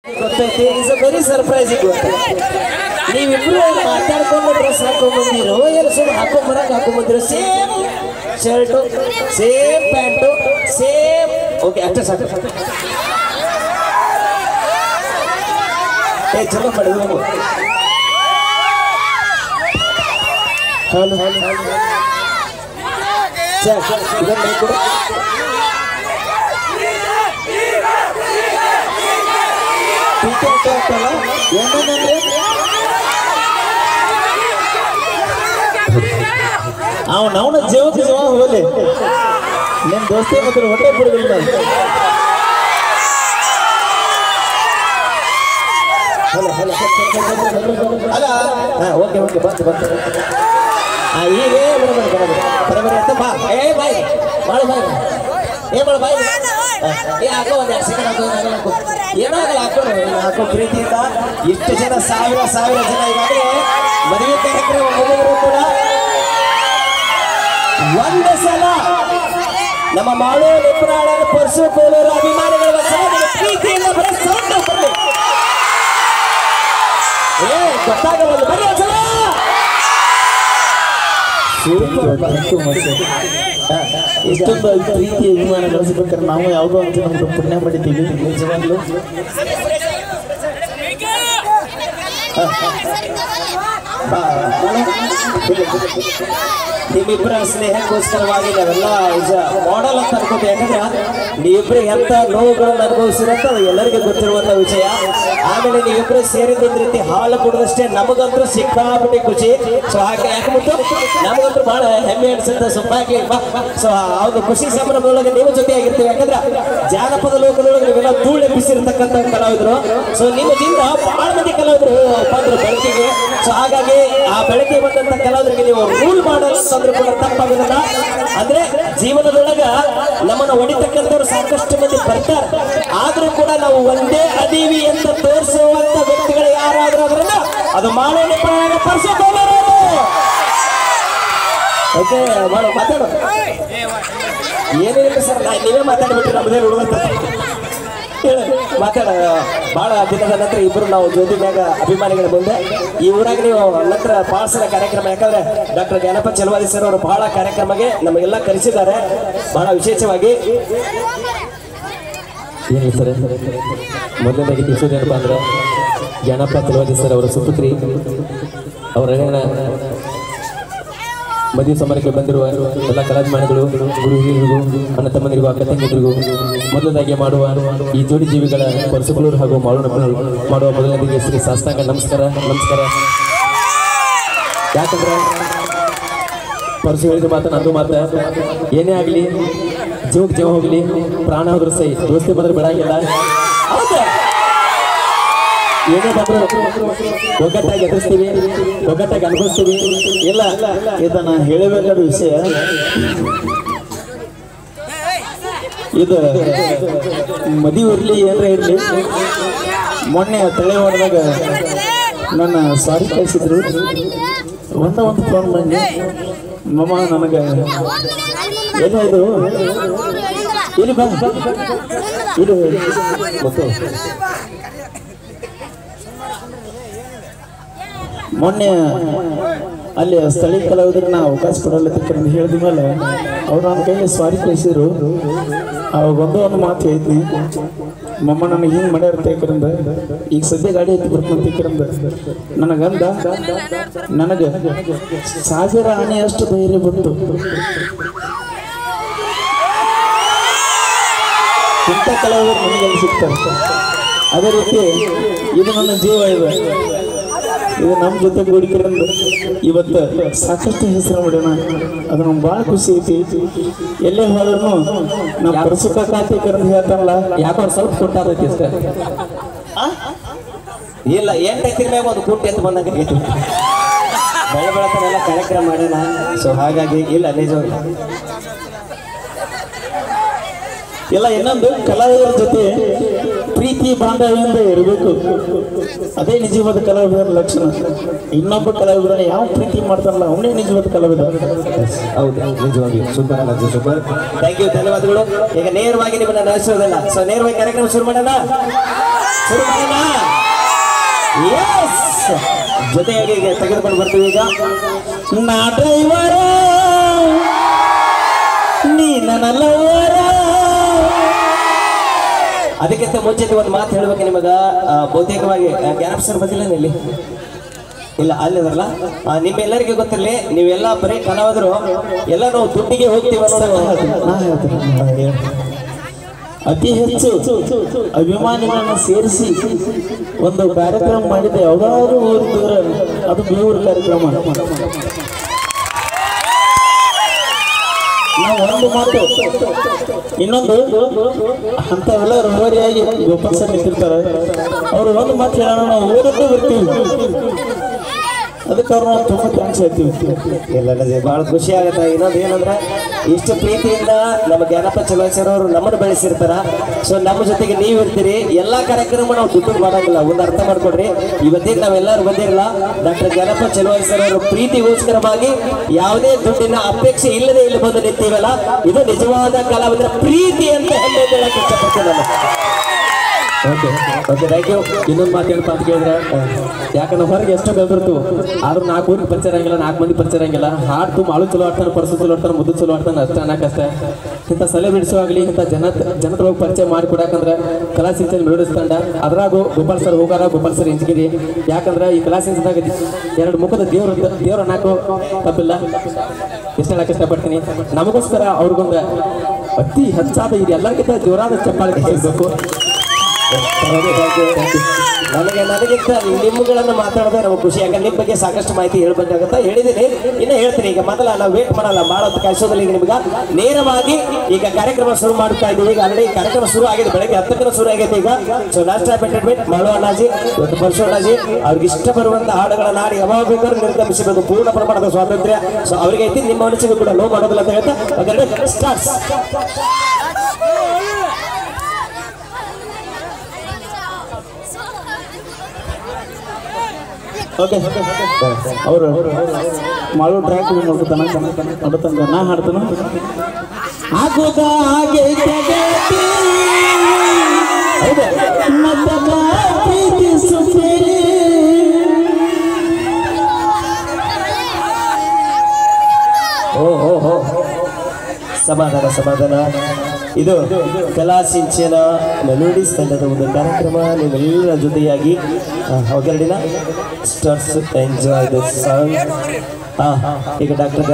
ಗೊತ್ತೈತಿ is a very surprising ನೀವಿಬ್ರು ಮಾತಾಡ್ಕೊಂಡು ಡ್ರೆಸ್ ಹಾಕೊಂಡ್ಬಂದಿರೋ ಎಲ್ಲ ಸುಮ್ಮನೆ ಹಾಕೊಂಡ್ಬಂದಿರೋ same shirt same pant same okay ಅಷ್ಟೇ ಸಾಕು ಏ ಚಲೋ ಮಾಡಿದ್ರು ಹೌದು ಅವನ ಜೀವಕ್ಕೆ ಜೀವ ಹೋಗಲಿ ನಿನ್ನ ದೋಸ್ತಿ ಮಾತ್ರ ಹೊಟ್ಟೆ ಬಿಡುದಿಲ್ಲ ಅಲ್ಲ ಓಕೆ ಓಕೆ ಬಂತು ಬಂತು ಈಗ ಬರಬರಿ ಅಂತ ಬಾ ಏ ಬಾಯ್ ಮಾಡು ಬಾಯ್ ಏ ಮಾಡು ಬಾಯ್ ಏ ಹಾಕೋ ಒಂದು 2 ಸೆಕೆಂಡ್ ಹಾಕೋ ಏನಾಗಲ್ಲ ಹಾಕೋ ಪ್ರೀತಿಯಿಂದ ಇಷ್ಟು ಜನ ಸಾವಿರ ಜನ ಈಗಾಗಲೇ ಮದುವೆ ಕಾರ್ಯಕ್ರಮ ಮುಗಿದ್ರು ಕೂಡ ಒಂದು ಸಲ ನಮ್ಮ ಮಾಳು ನಿಪುಣಾಳರ ಪರಸು ಕೋಲೂರು ಅಭಿಮಾನಿಗಳ ಪ್ರೀತಿಯಿಂದ ಬರೀ ಸೌಂಡ್ ಬರಲಿ ಏ ಗೊತ್ತಾಗಲ್ಲ ಬರೀ ಒಂದ್ಸಲ ಇಷ್ಟೊಂದು ಪ್ರೀತಿ ಅಭಿಮಾನ ಗಳಿಸ್ಬೇಕಾದ್ರೆ ನಾವು ಯಾವುದೋ ಅಂತ ನಮ್ಗೆ ಪುಣ್ಯ ಮಾಡಿದ್ದೀವಿ ನಿಜವಾಗ್ಲೂ ನಿಮ್ಮಿಬ್ಬರ ಸ್ನೇಹಕ್ಕೋಸ್ಕರವಾಗಿ ನಾವೆಲ್ಲ ನಿಜ ಮಾಡಲ್ ಅಂತ ಅನ್ಕೋತೀವಿ ಯಾಕಂದ್ರೆ ನೀವಿಬ್ರು ಎಂತ ನೋವುಗಳನ್ನು ಅನುಭವಿಸಿರಂತ ಅದು ಎಲ್ಲರಿಗೂ ಗೊತ್ತಿರುವಂತ ವಿಷಯ ಆಮೇಲೆ ನೀವಿಬ್ರು ಸೇರಿದ ರೀತಿ ಹಾಲು ಕೊಡೋದಷ್ಟೇ ನಮಗಂತೂ ಸಿಕ್ಕಾಪಟ್ಟೆ ಖುಷಿ ಸೊ ಹಾಗೆ ಯಾಕಂಬಿಟ್ಟು ನಮಗಂತೂ ಬಹಳ ಹೆಮ್ಮೆ ಅನ್ಸುತ್ತೆ ಸೊಪ್ಪಾಗಿ ಸೊ ಆ ಒಂದು ಖುಷಿ ಸಂಭ್ರಮದೊಳಗೆ ನೀವು ಜೊತೆಯಾಗಿರ್ತೀವಿ ಯಾಕಂದ್ರೆ ಜಾನಪದ ಲೋಕದೊಳಗೆ ನೀವೆಲ್ಲ ಧೂಳೆಬ್ಬಿಸಿರ್ತಕ್ಕಂಥ ಕಲಾವಿದರು ಸೊ ನಿಮ್ಮದಿಂದ ಬಹಳ ಮಂದಿ ಕಲಾವಿದರು ಬಂದ್ರು ಬೆಳಕಿಗೆ ಸೊ ಹಾಗಾಗಿ ಆ ಬೆಳಕಿಗೆ ಬಂದಂತ ಕಲಾವಿದರಿಗೆ ನೀವು ರೂಲ್ ಮಾಡಲು ತಂದ್ರು ಕೂಡ ತಪ್ಪಾಗೋದಿಲ್ಲ ಅಂದ್ರೆ ಜೀವನದೊಳಗ ನಮ್ಮನ್ನು ಹೊಡಿತಕ್ಕಂಥವ್ರು ಸಾಕಷ್ಟು ಮಂದಿ ಬರ್ತಾರೆ ಆದ್ರೂ ಕೂಡ ನಾವು ಒಂದೇ ಅದೀವಿ ಅಂತ ತೋರಿಸುವಂತ ವ್ಯಕ್ತಿಗಳು ಯಾರಾದ್ರೂ ಅದರನ್ನ ಅದು ಮಾಡೋಣ ಪರ್ಸೋಕೋರು ಓಕೆ ಮಾಡೋ ಮಾತಾಡೋ ಏನಿಲ್ಲ ಸರ್ ನೀವೇ ಮಾತಾಡ್ಬಿಟ್ರಿ ನಮ್ಮದೇ ನೋಡುವಂತ ಮಾತಾಡ ಬಹಳ ದಿನದ ನಂತರ ಇಬ್ಬರು ನಾವು ಜ್ಯೋತಿನಾಗ ಅಭಿಮಾನಿಗಳ ಮುಂದೆ ಈ ಊರಾಗ ನೀವು ನಂತರ ಬಹಳ ಸಲ ಕಾರ್ಯಕ್ರಮ ಯಾಕಂದ್ರೆ ಡಾಕ್ಟರ್ ಜ್ಞಾನಪ್ಪ ಚಲವಾದಿ ಸರ್ ಅವರು ಬಹಳ ಕಾರ್ಯಕ್ರಮಕ್ಕೆ ನಮಗೆಲ್ಲ ಕರೆಸಿದ್ದಾರೆ ಬಹಳ ವಿಶೇಷವಾಗಿ ಏನಿಲ್ಲ ಸರ್ ಮೊದಲನೇದಾಗಿ ತಿಳಿಸೋದೇನಪ್ಪ ಅಂದ್ರೆ ಜ್ಞಾನಪ್ಪ ಚಲವಾದಿ ಸರ್ ಅವರ ಸುಪುತ್ರಿ ಅವರ ಮದುವೆ ಸಮಾರಂಭಕ್ಕೆ ಬಂದಿರುವ ಎಲ್ಲ ಕಲಾಭಿಮಾನಿಗಳು ಗುರು ಹಿರಿಯರಿಗೂ ಅಣ್ಣ ತಮ್ಮಂದಿರಿಗೂ ಅಕ್ಕ ತಂಗಿಯರಿಗೂ ಮೊದಲದಾಗಿ ಮಾಡುವ ಈ ಜೋಡಿ ಜೀವಿಗಳ ಪರಸುಕೋಲೂರು ಹಾಗೂ ಮಾಳುನಪ್ಪನವರು ಮಾಡುವ ಮೊದಲನೇದಾಗಿ ಶ್ರೀ ಸಾಷ್ಟಾಂಗ ನಮಸ್ಕಾರ ಯಾಕಂದ್ರೆ ಪರಸು ಹೇಳಿದ ಮಾತು ನಂದು ಮಾತ ಏನೇ ಆಗಲಿ ಜೀವ ಹೋಗಲಿ ಪ್ರಾಣ ಹೋದ್ರು ಸೈ ದೋಸ್ತಿ ಬಂದ್ರೆ ಬಿಡಂಗಿಲ್ಲ ಏನೇ ಬಂದ್ರು ಒಗ್ಗಟ್ಟಾಗಿ ಎದುರಿಸ್ತೀವಿ ಒಗ್ಗಟ್ಟಾಗಿ ಅನುಭವಿಸ್ತೀವಿ ಇಲ್ಲ ಇದನ್ನ ಹೇಳಬೇಕಾದ ವಿಷಯ ಇದು ಮದುವೆ ಇರಲಿ ಏನಾರ ಇರಲಿ ಮೊನ್ನೆ ತಲೆ ಹೊಡೆದಾಗ ನನ್ನ ಸಾರಿ ಕಳಿಸಿದ್ರು ಒಂದು ಫೋನ್ ಬಂದು ಮಮ್ಮ ನನಗೆ ಎಲ್ಲ ಇದು ಇಲ್ಲಿ ಬಾ ಇದು ಗೊತ್ತು ಮೊನ್ನೆ ಅಲ್ಲಿ ಸ್ಥಳೀಯ ಕಲಾವಿದರನ್ನ ಅವಕಾಶ ಕೊಡಲ್ಲ ತಿಕ್ಕಂದು ಹೇಳಿದ ಮೇಲೆ ಅವ್ರು ನನ್ನ ಕೈಯಲ್ಲಿ ಸ್ವಾರಿ ಕಳಿಸಿದ್ರು ಅವಾಗ ಒಂದು ಮಾತು ಹೇಳ್ತೀನಿ ಮಮ್ಮ ನನಗೆ ಹಿಂಗೆ ಮಾಡ್ಯಾರ ತೇಕರಂದ ಈಗ ಸದ್ಯ ಗಾಡಿ ಐತಿ ಬರ್ಕೊಂಡು ತಿಕ್ಕರಂದ ನನಗಂದ ನನಗೆ 1000 ಆನೆ ಅಷ್ಟು ಧೈರ್ಯ ಬಂತು ಇಂಥ ಕಲಾವಿದರು ನನಗೆ ಸಿಗ್ತಾರೆ ಅದೇ ರೀತಿ ಇದು ನನ್ನ ಜೀವ ಇದೆ ಇದು ನಮ್ಮ ಜೊತೆ ಗೂಡಿಕರಂದು ಇವತ್ತು ಸಾಕಷ್ಟು ಹೆಸರು ಮಾಡ್ಯಾನ ಅದು ನಮ್ಗೆ ಭಾಳ ಖುಷಿ ಐತಿ ಎಲ್ಲೇ ಹೋದ್ರೂ ನಾವು ಪರಸುಕ ಖಾತೆ ಕರಂದು ಹೇಳ್ತಾರಲ್ಲ ಯಾಕೋ ಸ್ವಲ್ಪ ಕೊಟ್ಟಾರೈತಿ ಅಷ್ಟೇ ಇಲ್ಲ 8 ಎತ್ತಿನ ಮ್ಯಾಗ ಒಂದು ಕೂಟ ಎತ್ತು ಬಂದಂಗೆ ಬೆಳತನೆಲ್ಲ ಕಾರ್ಯಕ್ರಮ ಮಾಡ್ಯಾನ ಸೊ ಹಾಗಾಗಿ ಇಲ್ಲ ನಿಜವಾಗಿ ಇಲ್ಲ ಇನ್ನೊಂದು ಕಲಾವಿದರ ಜೊತೆ ಪ್ರೀತಿ ಪ್ರೀತಿ ಬಾಂಧವ್ಯದಿಂದ ಇರಬೇಕು. ಅದೇ ನಿಜವಾದ ಕಲಾವಿದರ ಲಕ್ಷಣ. ಇನ್ನೊಬ್ಬ ಕಲಾವಿದನ ಯಾವ ಪ್ರೀತಿ ಮಾಡ್ತಾರಲ್ಲ ಅವನೇ ನಿಜವಾದ ಕಲಾವಿದ. ಹೌದು, ನಿಜವಾಗಿ ಸೂಪರ್ ಅಲ್ಲ, ಸೂಪರ್. ಥ್ಯಾಂಕ್ ಯು, ಧನ್ಯವಾದಗಳು. ಈಗ ನೇರವಾಗಿ ನಿಮ್ಮನ್ನ ನಡೆಸೋದಲ್ಲ, ಸೊ ನೇರವಾಗಿ ಕಾರ್ಯಕ್ರಮ ಶುರು ಮಾಡೋಣ. ಎಸ್, ಜೊತೆಯಾಗಿ ತೆಗೆದುಕೊಂಡು ಬರ್ತೀವಿ. ಈಗ ನಾ ಡ್ರೈವರ ನೀ ನನ್ನ ಲವರ. ಅದಕ್ಕಿಂತ ಮುಂಚೆ ಒಂದು ಮಾತು ಹೇಳ್ಬೇಕು ನಿಮಗ. ಬಹುತೇಕವಾಗಿ ಗ್ಯಾನಪ್ ಸರ್ ಬಂದಿಲ್ಲ ಇಲ್ಲಿ, ಇಲ್ಲ ಅಲ್ಲಿದ್ರಲ್ಲ. ನಿಮ್ಮೆಲ್ಲರಿಗೆ ಗೊತ್ತಿರಲಿ, ನೀವೆಲ್ಲ ಬರೀ ಕಲಾವಿದರು ಎಲ್ಲ ನಾವು ದುಡ್ಡಿಗೆ ಹೋಗ್ತೀವಿ ಅನ್ನೋದು. ಅತಿ ಹೆಚ್ಚು ಅಭಿಮಾನಿಗಳನ್ನ ಸೇರಿಸಿ ಒಂದು ಕಾರ್ಯಕ್ರಮ ಮಾಡಿದ್ದೆ. ಯಾವ್ದಾದ್ರು ಊರಿದ್ರೆ ಅದು ಬೇವೂರು ಕಾರ್ಯಕ್ರಮ. ನಾವು ಒಂದು ಮಾತು, ಇನ್ನೊಂದು ಅಂಥವೆಲ್ಲ ರೋವರಿಯಾಗಿ ಗೋಪಾಲ್ ಸರ್ ನಿಂತಿರ್ತಾರೆ. ಅವರು ಒಂದು ಮಾತು ಹೇಳೋಣ, ನಾವು ಓದಕ್ಕೆ ಬರ್ತೀವಿ. ಅದಕ್ಕೆ ಅವ್ರು ನಾವು ತುಂಬ ಥ್ಯಾಂಕ್ಸ್ ಹೇಳ್ತೀವಿ. ಇಲ್ಲ, ಭಾಳ ಖುಷಿ ಆಗುತ್ತೆ. ಇನ್ನೊಂದು ಏನಂದ್ರೆ, ಇಷ್ಟು ಪ್ರೀತಿಯಿಂದ ನಮ್ಮ ಜ್ಞಾನಪ್ಪ ಚಲೋಸರ್ ಅವರು ನಮ್ಮನ್ನು ಬೆಳೆಸಿರ್ತಾರ. ಸೊ ನಮ್ಮ ಜೊತೆಗೆ ನೀವು ಇರ್ತೀರಿ. ಎಲ್ಲ ಕಾರ್ಯಕ್ರಮ ನಾವು ದುಡ್ಡು ಮಾಡೋಂಗಿಲ್ಲ, ಒಂದು ಅರ್ಥ ಮಾಡ್ಕೊಡ್ರಿ. ಇವತ್ತಿನ ನಾವೆಲ್ಲರೂ ಬಂದಿರಲ್ಲ, ಡಾಕ್ಟರ್ ಜ್ಞಾನಪ್ಪ ಚಲೋಸರ್ ಅವರು ಪ್ರೀತಿಗೋಸ್ಕರವಾಗಿ ಯಾವುದೇ ದುಡ್ಡಿನ ಅಪೇಕ್ಷೆ ಇಲ್ಲದೆ ಇಲ್ಲಿ ಬಂದು ನಿಂತೀವಲ್ಲ, ಇದು ನಿಜವಾದ ಕಲಾವಿದರ ಪ್ರೀತಿ ಅಂತ ಹೇಳಕ್ಕೆ ಇಷ್ಟಪಡ್ತೀನಿ ನಾನು. Okay okay, thank you. ಇನ್ನೊಂದು ಮಾತು ಏನಪ್ಪ ಅಂತ ಕೇಳಿದ್ರೆ, ಯಾಕಂದ್ರೆ ಹೊರಗೆ ಎಷ್ಟೋ ಬೆಳೆದಿರ್ತು, ಆದ್ರೂ 4 ಊರಿಗೆ ಪರಿಚಯ ಇರಂಗಿಲ್ಲ, 4 ಮಂದಿ ಪರಿಚಯ ಇರಂಗಿಲ್ಲ. ಹಾಡು ತುಂಬ ಆಳು ಚಲೋ ಆಡ್ತಾನೆ, ಪರ್ಸು ಚಲೋ ಆಡ್ತಾನೆ, ಮುದ್ದು ಚಲೋ ಆಡ್ತಾನೆ, ಅಷ್ಟೇ ಅನ್ನಕ್ಕಷ್ಟೇ. ಇಂಥ ಸೆಲೆಬ್ರಿಟೀಸು ಆಗಲಿ, ಇಂಥ ಜನತ್ರೊಳಗೆ ಪರಿಚಯ ಮಾಡಿಕೊಡಕಂದ್ರೆ ಕಲಾ ಸಿಂಚನ ಮೆಲೋಡಿಸ್ ತಂಡ, ಅದ್ರಾಗೂ ಗೋಪಾಲ್ ಸರ್ ಹೋಗಾರ, ಗೋಪಾಲ್ ಸರ್ ಇಂಜಿಗಿರಿ. ಯಾಕಂದ್ರೆ ಈ ಕಲಾ ಸಿಂಚನದಾಗ 2 ಮುಖದ ದೇವ್ರ ಅನ್ನೋಕ್ಕೂ ತಪ್ಪಿಲ್ಲ. ಎಷ್ಟು ಹೇಳಕ್ಕೆ ಇಷ್ಟಪಡ್ತೀನಿ. ನಮಗೋಸ್ಕರ ಅವ್ರಿಗೊಂದು ಅತಿ ಹೆಚ್ಚಾದ ಇದು ಎಲ್ಲರಿಗಿಂತ ಜೋರಾದ ಚಪ್ಪಾಳೆ ಸಿಗಬೇಕು. ನನಗಿಂತ ನಿಮ್ಮಗಳನ್ನು ಮಾತಾಡೋದೇ ನಮಗೆ ಖುಷಿ. ಯಾಕಂದ್ರೆ ನಿಮ್ಮ ಬಗ್ಗೆ ಸಾಕಷ್ಟು ಮಾಹಿತಿ ಹೇಳ್ಬೇಕಾಗತ್ತಾ ಹೇಳಿದ್ದೀನಿ, ಇನ್ನು ಹೇಳ್ತೀನಿ. ಈಗ ಮೊದಲ ನಾವು ವೇಟ್ ಮಾಡಲ್ಲ, ಮಾಡೋದು ಕಾಯಿಸೋದಿಲ್ಲ. ಈಗ ನಿಮ್ಗೆ ನೇರವಾಗಿ ಈಗ ಕಾರ್ಯಕ್ರಮ ಶುರು ಮಾಡ್ತಾ ಇದ್ದೀವಿ. ಈಗ ಆಲ್ರೆಡಿ ಕಾರ್ಯಕ್ರಮ ಶುರು ಆಗಿದೆ, ಬೆಳಗ್ಗೆ 10ಕ್ಕೆ ಶುರು ಆಗೈತೆ. ಈಗ ಸೊ ನಾಸ್ಟ್ ಎಂಟರ್ಟೈನ್ಮೆಂಟ್ ಮಾಳು ಅಣ್ಣಾಜಿ ಇವತ್ತು ಪರಶು ಅಣ್ಣಾಜಿ ಅವ್ರಿಗೆ ಇಷ್ಟ ಬರುವಂತ ಹಾಡುಗಳನ್ನ ಹಾಡಿ ಯಾವಾಗ ಬೇಕಾದ್ರೂ ನಿರ್ಗಮಿಸಬೇಕು. ಪೂರ್ಣ ಪ್ರಮಾಣದ ಸ್ವಾತಂತ್ರ್ಯ ಸೊ ಅವರಿಗೆ ಐತಿ. ನಿಮ್ಮ ಮನಸ್ಸಿಗೂ ಕೂಡ ಲೋ ಮಾಡೋದಿಲ್ಲ ಅಂತ ಹೇಳ್ತಾ ಅದೆರಡು ಸ್ಟಾರ್ಟ್ಸ್. ಓಕೆ, ಅವರು ಮಾಡು ಟ್ರ್ಯಾಕ್ ನೋಡ್ತಾನ ನೋಡ್ತಾನ. ನಾ ಹಾಡ್ತಾನ ಆಗೋದ ಹಾಗೆ ಓಹೋ, ಸಮಾಧಾನ ಸಮಾಧಾನ. ಇದು ಕಲಾ ಸಿಂಚನ ಮೆಲೋಡಿಸ್ ತಂಡದ ಒಂದು ಕಾರ್ಯಕ್ರಮ. ನೀವೆಲ್ಲರ ಜೊತೆಯಾಗಿ ಹೊಗರಡಿನ ಸ್ಟಾರ್ಸ್ ಎಂಜಾಯ್ ದಿಸ್ ಸಾಂಗ್. ಈಗ ಡಾಕ್ಟರ್